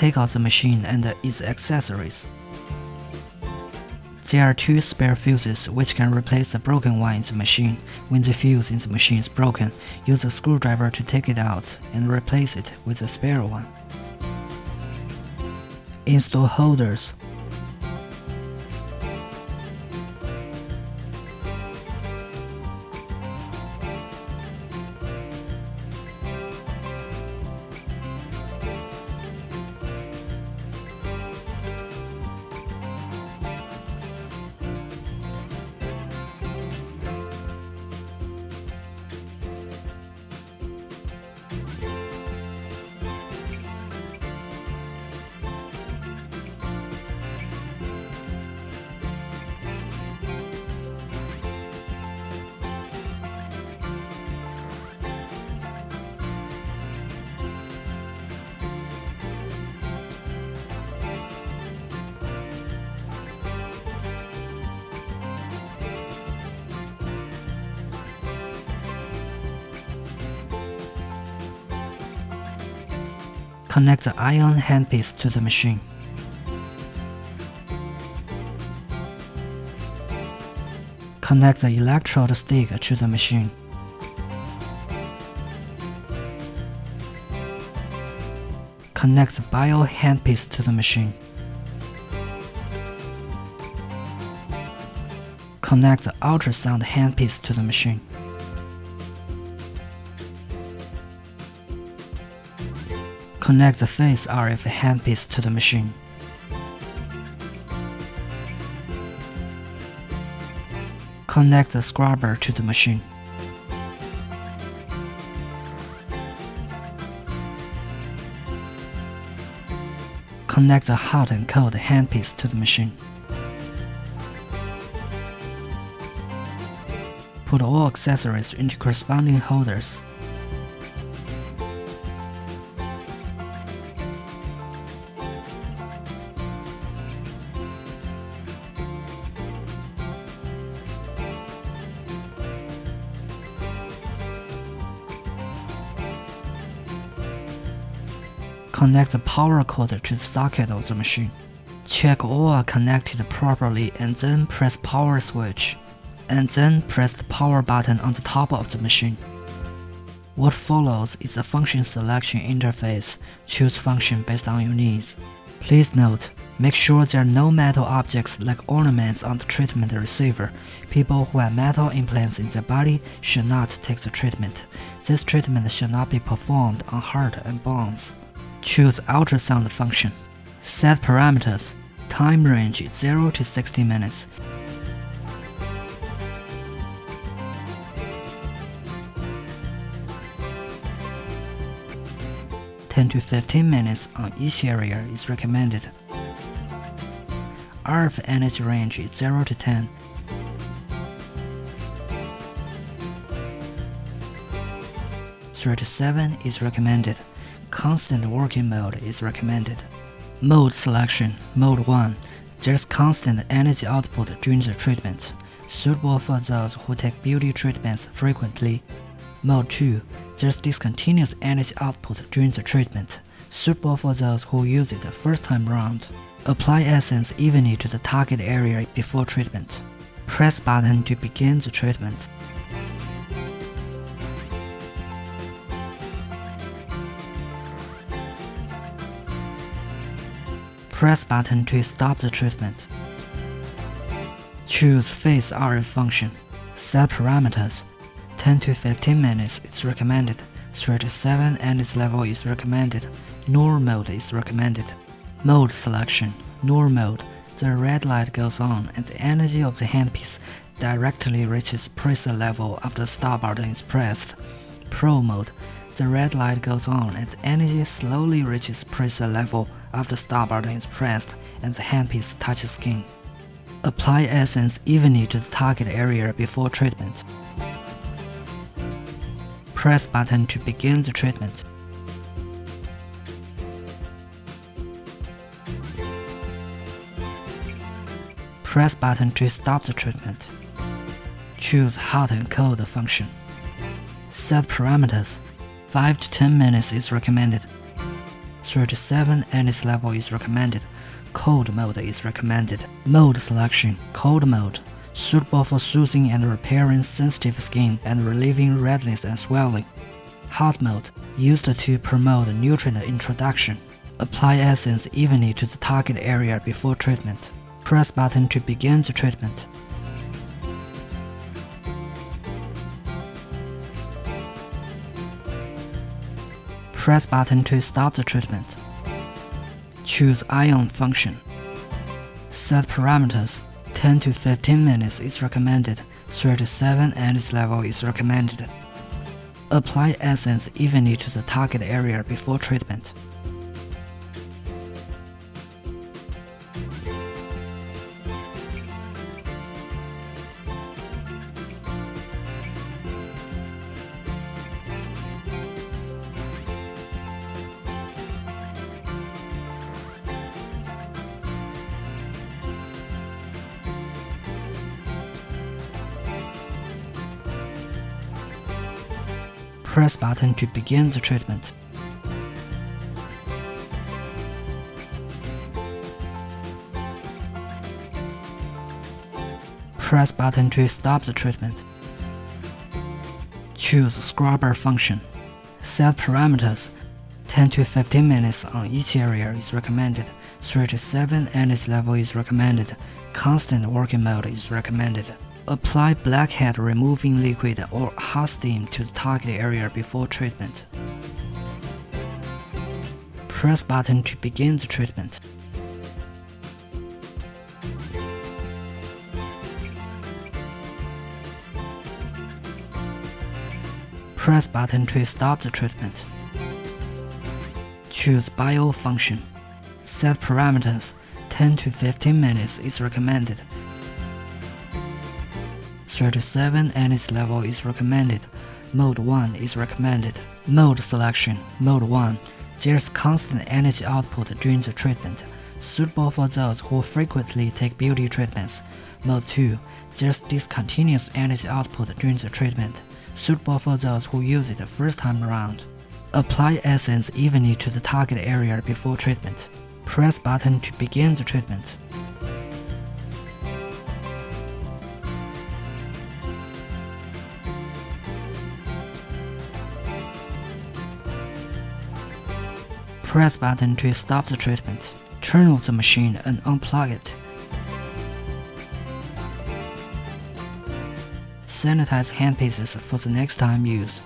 take out the machine and its accessories. There are 2 spare fuses which can replace the broken one in the machine. When the fuse in the machine is broken, use a screwdriver to take it out and replace it with a spare one. Install holders. Connect the iron handpiece to the machine. Connect the electrode stick to the machine. Connect the bio handpiece to the machine. Connect the ultrasound handpiece to the machine. Connect the phase RF handpiece to the machine. Connect the scrubber to the machine. Connect the hot and cold handpiece to the machine. Put all accessories into corresponding holders. Connect the power cord to the socket of the machine. Check all are connected properly and then press power switch. And then press the power button on the top of the machine. What follows is a function selection interface. Choose function based on your needs. Please note, make sure there are no metal objects like ornaments on the treatment receiver. People who have metal implants in their body should not take the treatment. This treatment should not be performed on heart and bones. Choose ultrasound function. Set parameters. Time range 0 to 60 minutes. (10 to 15 minutes on each area is recommended. RF energy range is 0 to 10. (3 to 7 is recommended. Constant working mode is recommended. Mode selection. Mode 1. There's constant energy output during the treatment, suitable for those who take beauty treatments frequently. Mode 2. There's discontinuous energy output during the treatment, suitable for those who use it the first time round. Apply essence evenly to the target area before treatment. Press button to begin the treatment. Press button to stop the treatment. Choose phase RF function. Set parameters. 10 to 15 minutes is recommended. 3 to 7 energy level is recommended. Null mode is recommended. Mode selection. Null mode. The red light goes on and the energy of the handpiece directly reaches preset level after the stop button is pressed. Pro mode. The red light goes on and the energy slowly reaches preset level after the stop button is pressed and the handpiece touches skin. Apply essence evenly to the target area before treatment. Press button to begin the treatment. Press button to stop the treatment. Choose hot and cold function. Set parameters. 5 to 10 minutes is recommended. 37 NS level is recommended. Cold mode is recommended. Mode selection. Cold mode. Suitable for soothing and repairing sensitive skin and relieving redness and swelling. Hot mode. Used to promote nutrient introduction. Apply essence evenly to the target area before treatment. Press button to begin the treatment. Press button to stop the treatment. Choose ion function. Set parameters. 10 to 15 minutes is recommended. 37 NS level is recommended. Apply essence evenly to the target area before treatment. Press button to begin the treatment. Press button to stop the treatment. Choose scrubber function. Set parameters. 10 to 15 minutes on each area is recommended. 3 to 7 NS level is recommended. Constant working mode is recommended. Apply blackhead removing liquid or hot steam to the target area before treatment. Press button to begin the treatment. Press button to stop the treatment. Choose bio function. Set parameters. 10 to 15 minutes is recommended. 37 NS level is recommended. Mode 1 is recommended. Mode selection. Mode 1. There's constant energy output during the treatment, suitable for those who frequently take beauty treatments. Mode 2. There's discontinuous energy output during the treatment, suitable for those who use it the first time around. Apply essence evenly to the target area before treatment. Press button to begin the treatment. Press button to stop the treatment. Turn off the machine and unplug it. Sanitize handpieces for the next time use.